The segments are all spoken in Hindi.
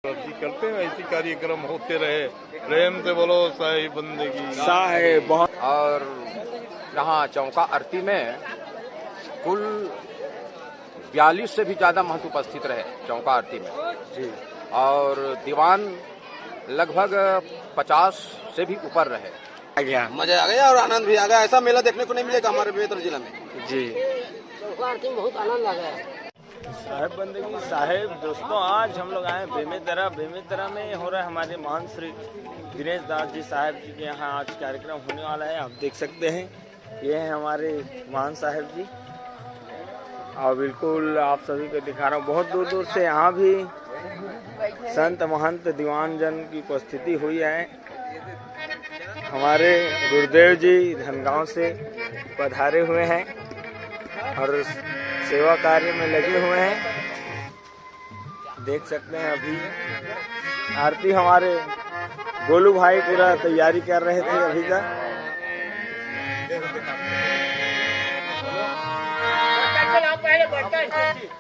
करते हैं, ऐसी कार्यक्रम होते रहे। प्रेम से बोलो साहिब बंदगी साहिब। बहुत और यहाँ चौका आरती में कुल 42 से भी ज्यादा महंत उपस्थित रहे चौका आरती में जी। और दीवान लगभग 50 से भी ऊपर रहे। आ गया, मजा आ गया और आनंद भी आ गया। ऐसा मेला देखने को नहीं मिलेगा हमारे बेहतर जिला में जी। चौका आरती में बहुत आनंद आ गया। साहिब बंदगी साहिब। दोस्तों आज हम लोग आए बेमेतरा में हो रहा है हमारे महान श्री दिनेश दास जी साहिब जी के यहाँ आज कार्यक्रम होने वाला है। आप देख सकते हैं ये हैं हमारे महान साहिब जी और बिल्कुल आप सभी को दिखा रहा हूँ। बहुत दूर दूर से यहाँ भी संत महंत दीवान जन की उपस्थिति हुई है। हमारे गुरुदेव जी धनगांव से पधारे हुए हैं और सेवा कार्य में लगे हुए हैं। देख सकते हैं अभी आरती हमारे गोलू भाई पूरा तैयारी कर रहे थे अभी तक।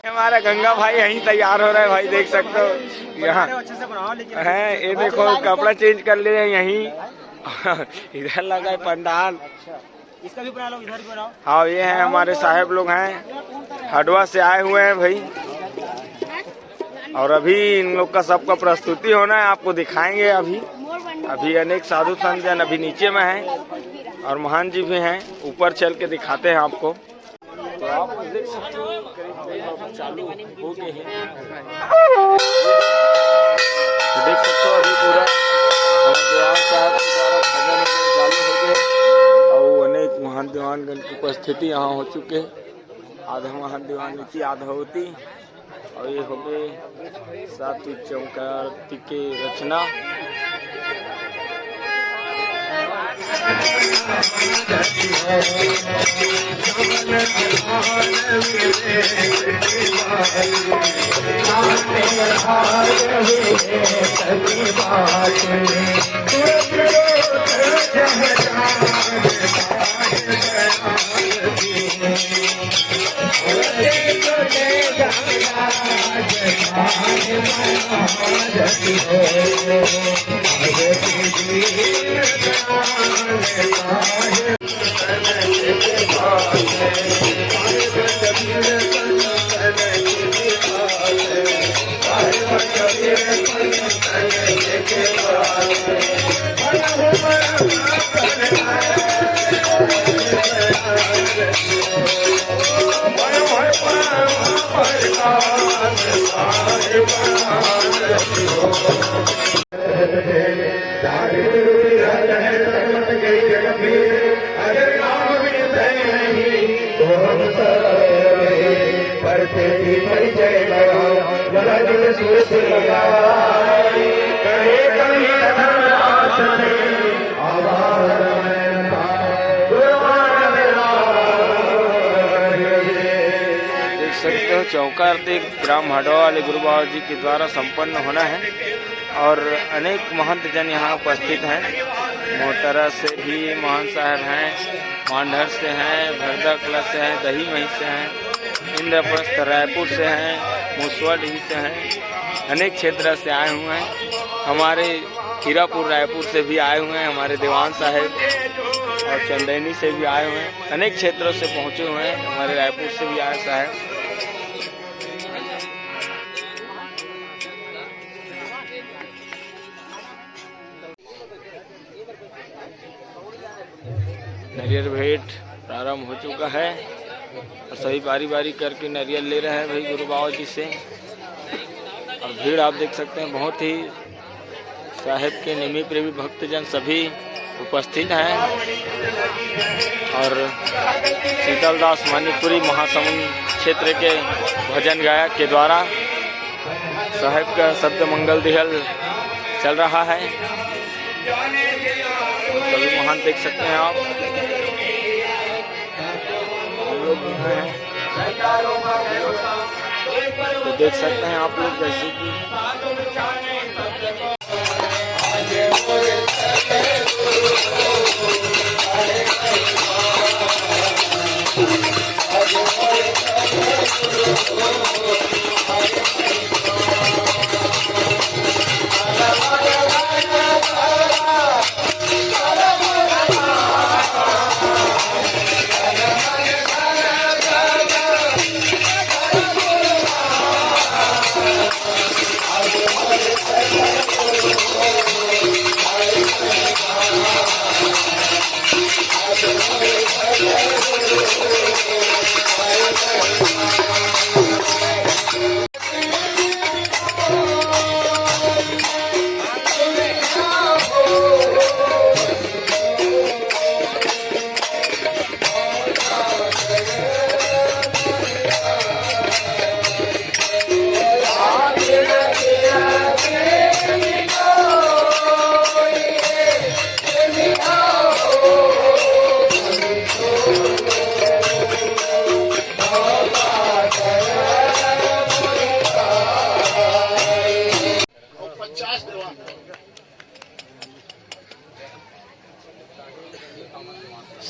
हमारा गंगा भाई यहीं तैयार हो रहा है भाई, देख सकते हो यहाँ है। ये देखो कपड़ा चेंज कर लिए यहीं इधर लगा है पंडाल। इसका भी बना लो, इधर भी बनाओ। हाँ ये है हमारे साहब लोग हैं, हडवा से आए हुए हैं भाई। और अभी इन लोग का सबका प्रस्तुति होना है, आपको दिखाएंगे। अभी अनेक साधु संत जन अभी नीचे में हैं और महान जी भी हैं, ऊपर चल के दिखाते हैं आपको। तो आप देख सकते हो करीब चालू हो गए हैं। तो देख सकते हो अभी पूरा साहब भजन चालू हो गए और अनेक महान दीवानगण की उपस्थिति यहाँ हो चुके हैं। आधा महान दीवान की आधा होती और ये हो गए सात्विक चौका आरती के रचना। चौका आरती ग्राम हडवा वाले गुरु बाबा जी के द्वारा संपन्न होना है और अनेक महंत जन यहाँ उपस्थित हैं। मोहतरा से भी महान साहब हैं, मांडर से हैं, भरदा कला से हैं, दही मही से हैं, इंद्रप्रस्थ रायपुर से हैं, मुसवाडीही से हैं। अनेक क्षेत्र से आए हुए हैं। हमारे हीरापुर रायपुर से भी आए हुए हैं हमारे दीवान साहब और चंदैनी से भी आए हुए हैं। अनेक क्षेत्रों से पहुँचे हुए हैं। हमारे रायपुर से भी आए साहब। नारियल भेंट प्रारंभ हो चुका है और सभी बारी बारी करके नारियल ले रहे हैं भाई गुरु बाबा जी से। और भीड़ आप देख सकते हैं, बहुत ही साहिब के निमी प्रेमी भक्तजन सभी उपस्थित हैं। और शीतलदास मणिपुरी महासमुंद क्षेत्र के भजन गायक के द्वारा साहिब का शब्द मंगल दिहल चल रहा है। सभी महान देख सकते हैं आप, हम लोग हैं तो देख सकते हैं आप लोग जैसे कि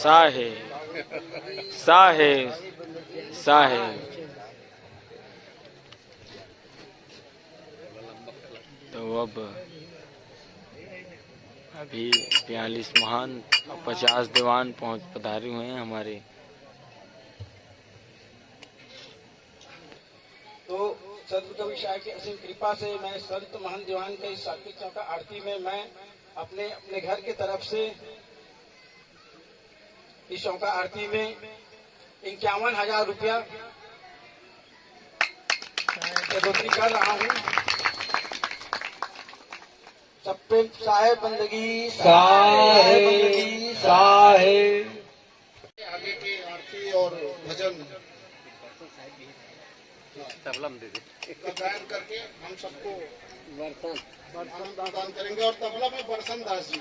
साहे साहे साहे। तो अब अभी 42 महान 50 दीवान पधारे हुए हैं हमारे। तो सदगुरु कवि शाह की असीम कृपा से मैं संत महंत दीवान के इस सात्विक चौका आरती में मैं अपने घर की तरफ से इस चौका आरती में 51,000 रुपया बढ़ोतरी कर रहा हूँ। सब पे साहे बंदगी साहे बंदगी साहे। आगे की आरती और भजन का गायन करके हम सबको बरसन दान करेंगे और तबला में बरसन दास जी।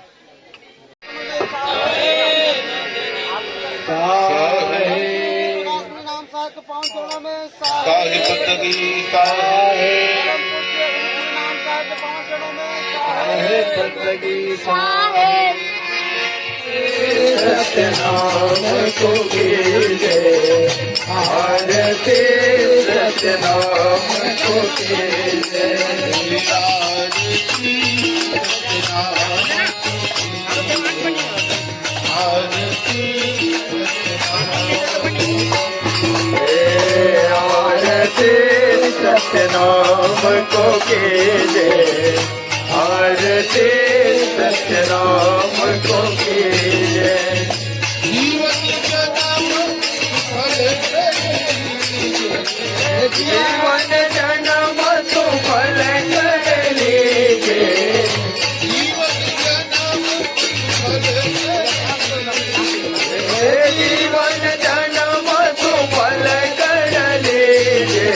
नाम साहब के 5 जोड़ों में साहे बंदगी साहे नाम साहब के 5 जोड़ों में साहे बंदगी साहे सतनाम को कीजे आरती सतनाम को कीजे सतनाम को कीजे आरती सतनाम को कीजे। जीवन जन्म सुफल कर लीजे जीवन जन्म सुफल कर लीजे।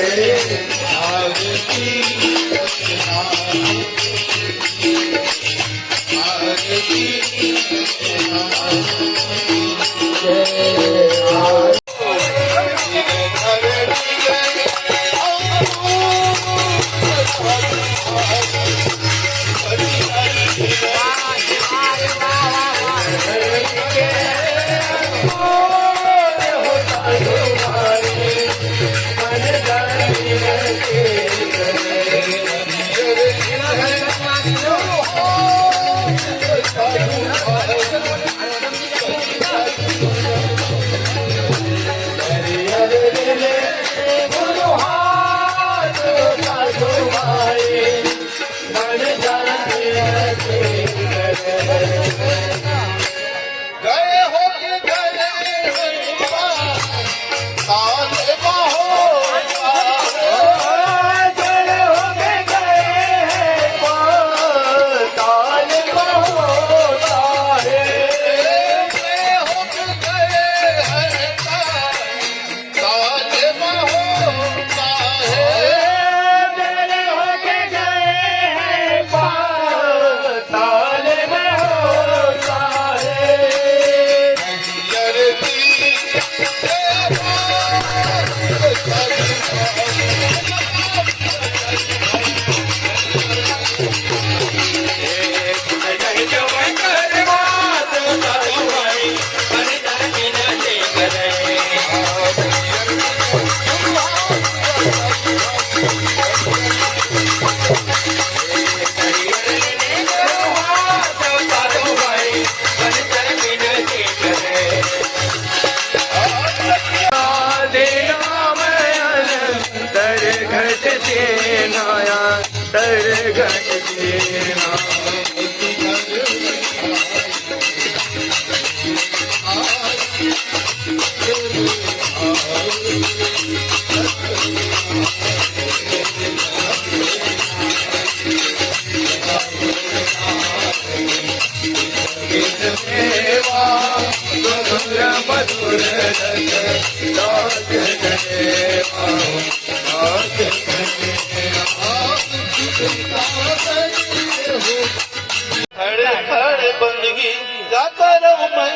खड़े खड़े बंदगी जाता रहूं मैं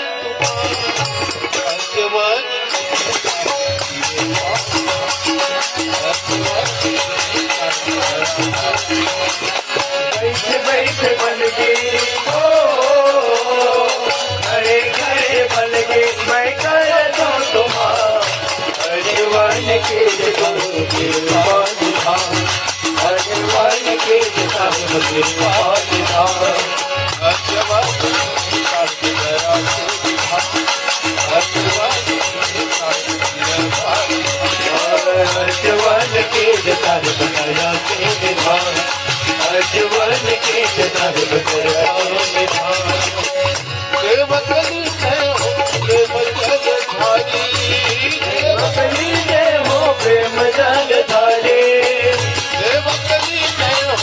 बैठ बंदगी खड़े खड़े बंदगी निधान अजवन के साहिब कृपा निधान अजवन अजवन के साहिब दया के निधान अजवन के साहिब दया निधान देवकली जय हो प्रेम जलधारी देवकली जय हो प्रेम जलधारी देवकली जय हो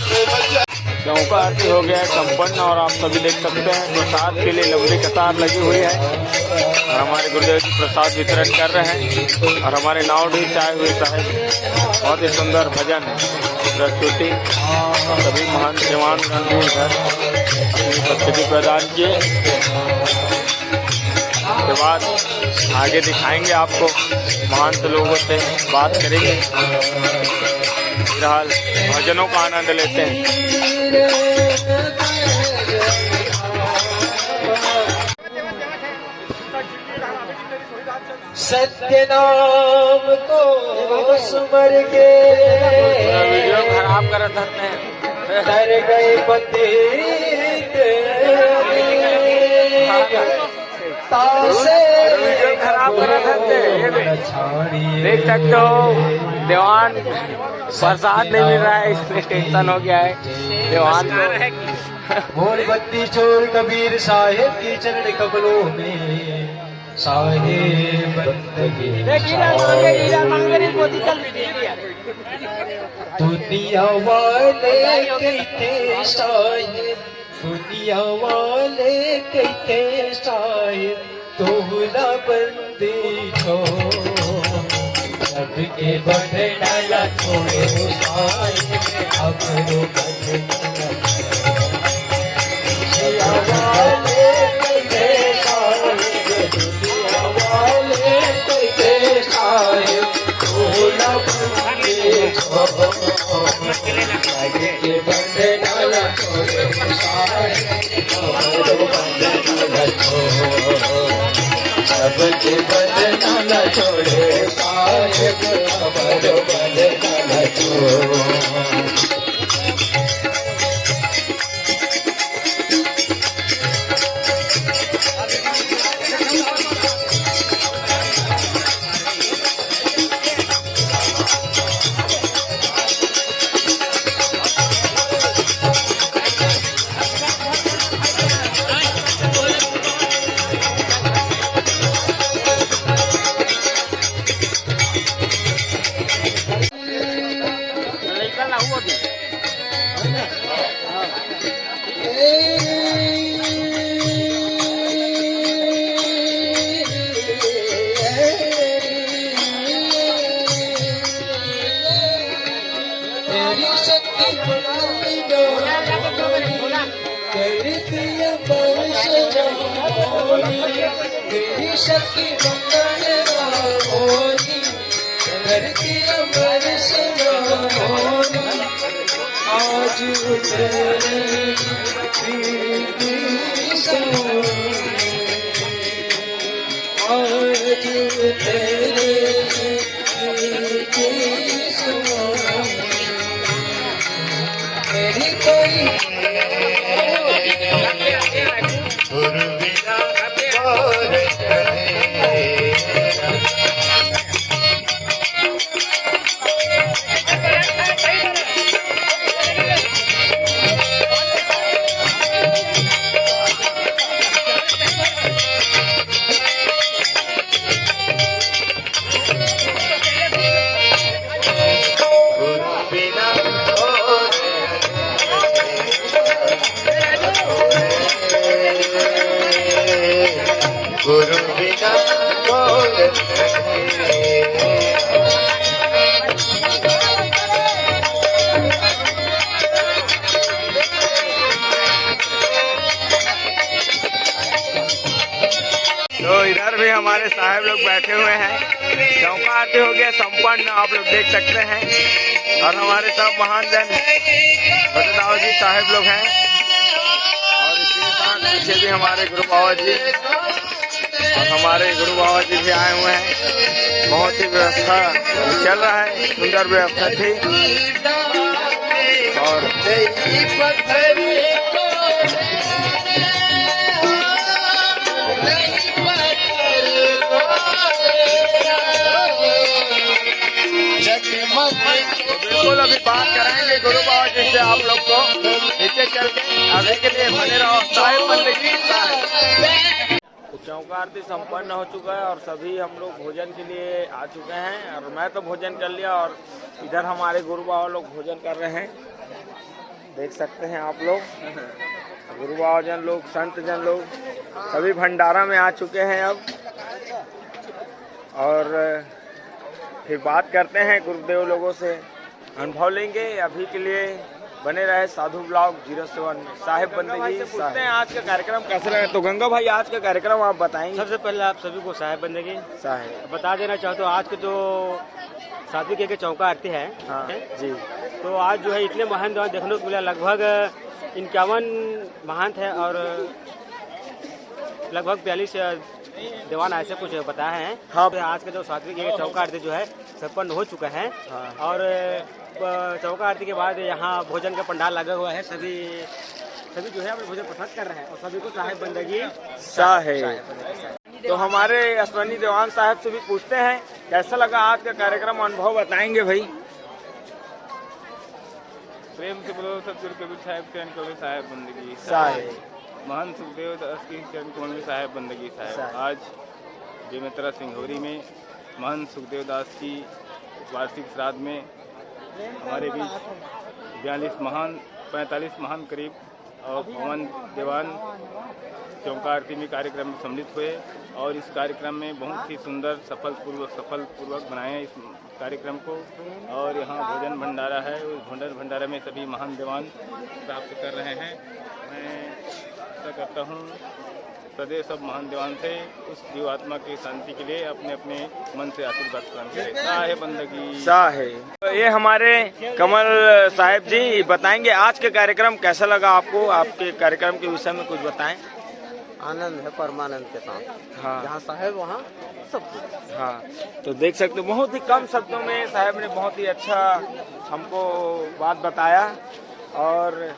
प्रेम जल चौका आरती हो गया है संपन्न और आप सभी देख सकते हैं प्रसाद के लिए लंबी कतार लगी हुई है और हमारे गुरुदेव जी प्रसाद वितरण कर रहे हैं और हमारे नावडी चाय हुए साहब बहुत ही सुंदर भजन प्रस्तुति सभी महान जवान रणवीर घर अपनी उपस्थिति प्रदान किए। उसके बाद आगे दिखाएंगे आपको महंत लोगों से बात करेंगे। फिलहाल भजनों का आनंद लेते हैं। सत्य नाम को सुमर के वीडियो खराब कर धरते हैं डर गए पंडित वीडियो खराब कर धरते देख सकते हो दीवान प्रसाद नहीं मिल रहा है इसलिए टेंशन हो गया है दीवान मोर बत्ती छोड़ कबीर साहेब की चरण कमलों में साहेब बंदगी दुनिया वाले कहते साहेब दुनिया वाले कहते साहेब तोहरा बंदी छो सबके बंधे डाला छोड़े साहेब अपनो बंधे दुनिया वाले कहते साहेब दुनिया वाले कहते साहेब तोहरा बंदी छो सबके बंधे डाला छोड़े सबके बंधन न छोड़े साहेब हमारो बंधन न छोड़ो तेरी शक्ति मंगल होनी धरती अमर सजानी आज तेरे आज तेरे मेरी कोई गुरु बिना तो इधर भी हमारे साहब लोग बैठे हुए हैं। चौका आरती हो गया संपन्न, आप लोग देख सकते हैं। और हमारे सब महान जन बटदाव जी साहब लोग हैं और इसी के साथ पीछे भी हमारे गुरु बाबा जी और हमारे गुरु बाबा जी भी आए हुए हैं। बहुत ही व्यवस्था चल रहा है, सुंदर व्यवस्था थी। और बिल्कुल अभी बात कराएंगे गुरु बाबा जी से आप लोग को। नीचे चल के अभी के लिए बने रहो। साहिब बंदगी चौका आरती संपन्न हो चुका है और सभी हम लोग भोजन के लिए आ चुके हैं। और मैं तो भोजन कर लिया और इधर हमारे गुरु बाबा लोग भोजन कर रहे हैं, देख सकते हैं आप लोग। गुरु बाबा जन लोग, संत जन लोग सभी भंडारा में आ चुके हैं अब। और फिर बात करते हैं गुरुदेव लोगों से, अनुभव लेंगे। अभी के लिए बने रहे साधु ब्लॉग 07 में। साहिब बंदगी पूछते हैं आज का कार्यक्रम कैसे लगा। तो गंगा भाई आज का कार्यक्रम आप बताएंगे। सबसे पहले आप सभी को साहिब बंदगी साहिब बता देना चाहता हूँ। आज के जो सात्विक के चौका आरती है, हाँ जी, तो आज जो है इतने महान दीवान देखने को मिला। लगभग 51 महंत है और लगभग 42 दीवान ऐसे कुछ बताया है। हाँ। आज का जो सात्विक के चौका आरती जो है संपन्न हो चुका है। हाँ। और चौका आरती के बाद यहाँ भोजन का पंडाल लगा हुआ है। सभी जो है अपने भोजन पसंद कर रहे हैं और सभी को साहिब बंदगी साहिब। तो हमारे अश्वनी दीवान साहब से भी पूछते हैं कैसा लगा आज का कार्यक्रम, अनुभव बताएंगे भाई। प्रेम से बोलो सतगुरु कबीर साहिब चरण कबीर साहिब बंदगी साहिब। महान सुखदेव दास की चरण कमल में साहिब बंदगी साहिब। आज बेमेतरा सिंघोरी में महान सुखदेव दास की वार्षिक श्राद्ध में हमारे बीच 45 महान करीब और भवन दीवान चौका आरती में कार्यक्रम में सम्मिलित हुए। और इस कार्यक्रम में बहुत ही सुंदर सफल पूर्वक बनाए इस कार्यक्रम को। और यहाँ भोजन भंडारा है, उस भोजन भंडारा में सभी महान दीवान प्राप्त कर रहे हैं। मैं आशा करता हूँ सदैव सब महान दीवान थे उस जीवात्मा की शांति के लिए अपने अपने मन से आशीर्वाद प्रदान करें। साहिब बंदगी साहिब। तो ये हमारे कमल साहिब जी बताएंगे आज के कार्यक्रम कैसा लगा आपको, आपके कार्यक्रम के विषय में कुछ बताएं। आनंद है परमानंद के साथ। हाँ जहाँ साहेब वहाँ सब कुछ। हाँ, तो देख सकते हो बहुत ही कम शब्दों में साहब ने बहुत ही अच्छा हमको बात बताया। और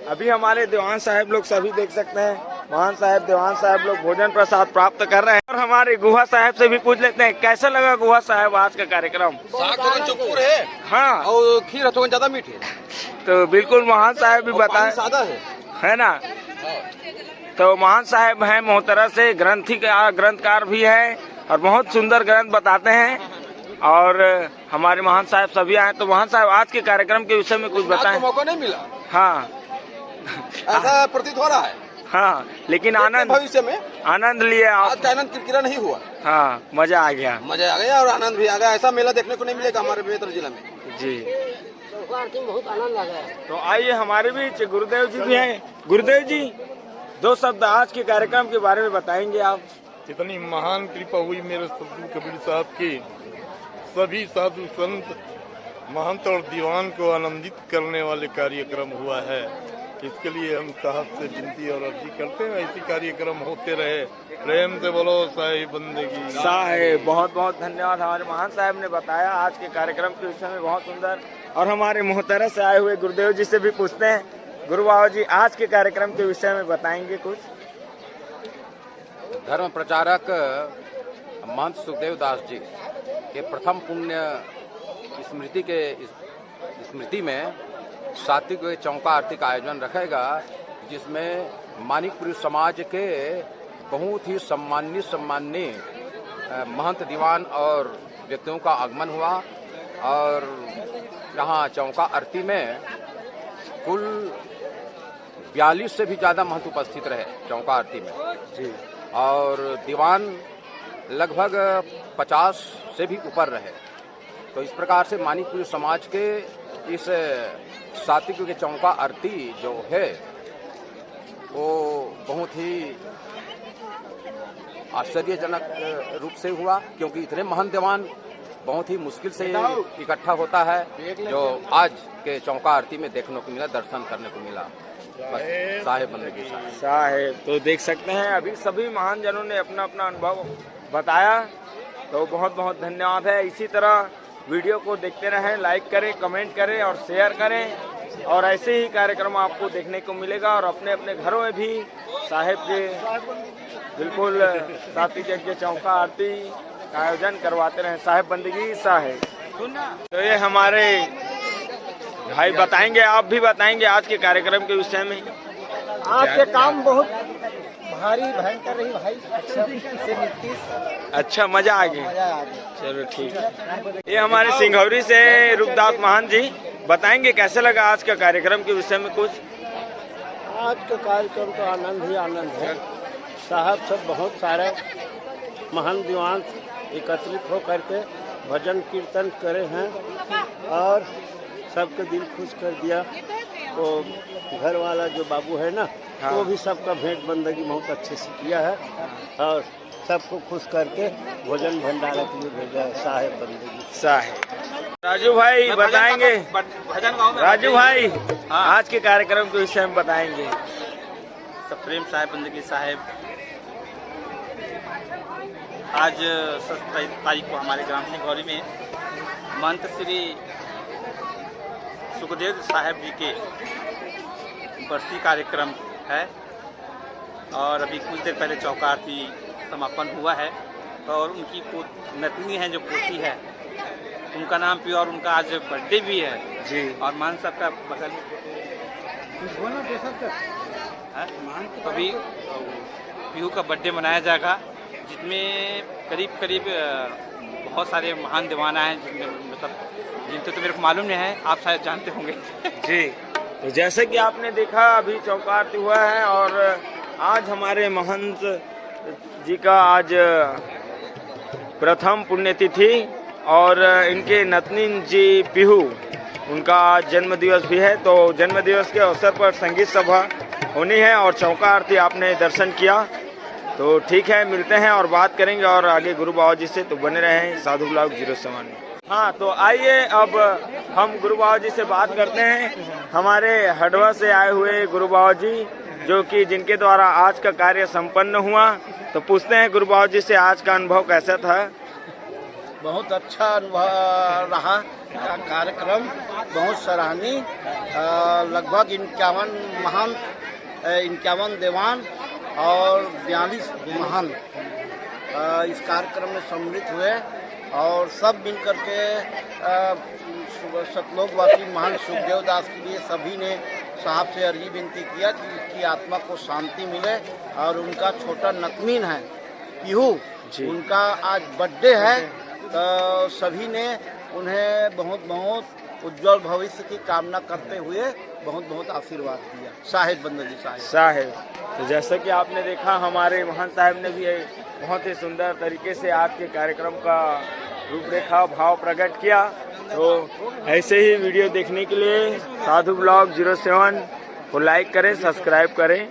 अभी हमारे दीवान साहब लोग सभी देख सकते हैं, महान साहब दीवान साहब लोग भोजन प्रसाद प्राप्त कर रहे हैं। और हमारे गुहा साहब से भी पूछ लेते हैं कैसा लगा गुहा साहब आज का कार्यक्रम। साग तो चुप्पूर है, हाँ, और खीर तो ज्यादा मीठी है। तो बिल्कुल महान साहब भी बताए, सादा है ना। तो महान साहब हैं मोहतरा से, ग्रंथकार भी है और बहुत सुंदर ग्रंथ बताते हैं। और हमारे महान साहब सभी आए। तो महान साहब आज के कार्यक्रम के विषय में कुछ बताएं। मौका नहीं मिला, हाँ ऐसा प्रतीत हो रहा है। हाँ, लेकिन आनंद भविष्य में आनंद लिए आप। आज का आनंद किरकिरा नहीं हुआ। हाँ, मजा आ गया और आनंद भी आ गया। ऐसा मेला देखने को नहीं मिलेगा हमारे बेमेतरा जिला में जी। बहुत आनंद आ गया। तो आइए हमारे बीच गुरुदेव जी भी हैं। गुरुदेव जी 2 शब्द आज के कार्यक्रम के बारे में बताएंगे आप। इतनी महान कृपा हुई मेरे सतगुरु कबीर साहब की, सभी साधु संत महंत और दीवान को आनंदित करने वाले कार्यक्रम हुआ है। इसके लिए हम साहब से विनती और अर्जी करते हैं ऐसी कार्यक्रम होते रहे। प्रेम से बोलो साहिब बंदगी साहिब। बहुत बहुत धन्यवाद। हमारे महान साहब ने बताया आज के कार्यक्रम के विषय में बहुत सुंदर। और हमारे मोहतरा से आए हुए गुरुदेव जी से भी पूछते हैं, गुरु बाबा जी आज के कार्यक्रम के विषय में बताएंगे कुछ। धर्म प्रचारक महंत सुखदेव दास जी के प्रथम पुण्य स्मृति में सात्विक चौका आरती का आयोजन रखेगा, जिसमें मानिकपुरी समाज के बहुत ही सम्मानीय महंत दीवान और व्यक्तियों का आगमन हुआ। और यहाँ चौका आरती में कुल 42 से भी ज़्यादा महंत उपस्थित रहे चौका आरती में जी। और दीवान लगभग 50 से भी ऊपर रहे। तो इस प्रकार से मानिकपुरी समाज के इस सात्विक के चौका आरती जो है वो बहुत ही आश्चर्यजनक रूप से हुआ, क्योंकि इतने महान दीवान बहुत ही मुश्किल से इकट्ठा होता है, जो आज के चौका आरती में देखने को मिला, दर्शन करने को मिला। बस साहेब बंदगी साहेब। साहेब तो देख सकते हैं अभी सभी महान जनों ने अपना अपना अनुभव बताया, तो बहुत बहुत धन्यवाद है। इसी तरह वीडियो को देखते रहें, लाइक करें, कमेंट करें और शेयर करें, और ऐसे ही कार्यक्रम आपको देखने को मिलेगा। और अपने अपने घरों में भी साहेब के बिल्कुल सात्विक यज्ञ चौका आरती का आयोजन करवाते रहें। साहेब बंदगी साहेब। तो ये हमारे भाई बताएंगे, आप भी बताएंगे आज के कार्यक्रम के विषय में। आज के काम बहुत भारी भयंकर रही भाई, अच्छा से नीतीश, अच्छा मजा आ गया। मजा आ गया। चलो ठीक है। ये हमारे सिंघौरी से रूपदास महान जी बताएंगे कैसे लगा आज का कार्यक्रम के विषय में कुछ। आज का कार्यक्रम तो आनंद ही आनंद है। साहब सब बहुत सारे महान दीवान एकत्रित होकर के भजन कीर्तन करे हैं और सबके दिल खुश कर दिया। तो घर वाला जो बाबू है ना, हाँ। वो भी सबका भेंट बंदगी बहुत अच्छे से किया है और सबको खुश करके भोजन भंडारा के लिए भेजा है। साहेब बंदगी साहेब। राजू भाई बताएंगे, राजू भाई आज के कार्यक्रम के विषय में बताएंगे। प्रेम साहेब बंदगी साहेब आज 27 तारीख को हमारे ग्राम सिंघौरी में महंत श्री सुखदेव साहेब जी के बरसी कार्यक्रम है और अभी कुछ देर पहले चौका आरती समापन हुआ है। और उनकी नतनी है जो पोती है, उनका नाम पी और उनका आज बर्थडे भी है जी। और मान साहब का बगल में अभी पीहू का बर्थडे मनाया जाएगा, जिसमें करीब करीब बहुत सारे महान दीवान आए हैं, जिनमें मतलब जिनसे तो मेरे को मालूम नहीं है, आप शायद जानते होंगे। जी, तो जैसे कि आपने देखा अभी चौका आरती हुआ है और आज हमारे महंत जी का आज प्रथम पुण्यतिथि और इनके नतनी जी पीहू उनका आज जन्म दिवस भी है। तो जन्म दिवस के अवसर पर संगीत सभा होनी है और चौका आरती आपने दर्शन किया। तो ठीक है, मिलते हैं और बात करेंगे और आगे गुरु बाबा जी से। तो बने रहें साधु ब्लॉग 07 में। हाँ, तो आइए अब हम गुरु बाबा जी से बात करते हैं। हमारे हडवा से आए हुए गुरु बाबा जी, जो कि जिनके द्वारा आज का कार्य संपन्न हुआ। तो पूछते हैं गुरु बाबा जी से आज का अनुभव कैसा था। बहुत अच्छा अनुभव रहा कार्यक्रम, बहुत सराहनीय। लगभग 51 महान 51 दीवान और 42 महान इस कार्यक्रम में सम्मिलित हुए और सब मिलकर के सतलोकवासी महान सुखदेव दास के लिए सभी ने साहब से अर्जी विनती किया कि उसकी आत्मा को शांति मिले। और उनका छोटा नतनीन है पीहू, उनका आज बर्थडे है, तो सभी ने उन्हें बहुत बहुत उज्जवल भविष्य की कामना करते हुए बहुत बहुत आशीर्वाद दिया। साहेब बंदगी साहेब। तो जैसा कि आपने देखा हमारे महान साहब ने भी बहुत ही सुंदर तरीके से आज के कार्यक्रम का रूपरेखा भाव प्रकट किया। तो ऐसे ही वीडियो देखने के लिए साधु ब्लॉग 07 को लाइक करें, सब्सक्राइब करें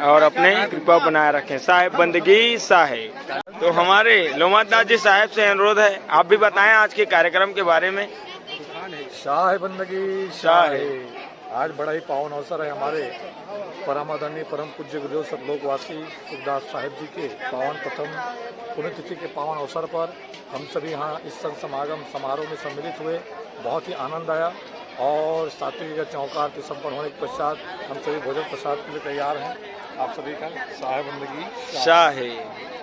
और अपने कृपा बनाए रखें। साहेब बंदगी साहेब। तो हमारे लोमतनाथ जी साहब से अनुरोध है, आप भी बताएं आज के कार्यक्रम के बारे में। साहेब बंदगी साहेब। आज बड़ा ही पावन अवसर है हमारे परम आदरणीय परम पूज्य गुरुदेव सतलोकवासी सुखदास साहेब जी के पावन प्रथम पुण्यतिथि के पावन अवसर पर हम सभी यहाँ इस संत समागम समारोह में सम्मिलित हुए। बहुत ही आनंद आया और सात्विक चौका आरती संपन्न होने के पश्चात हम सभी भोजन प्रसाद के लिए तैयार हैं। आप सभी का साहेब बंदगी साहेब।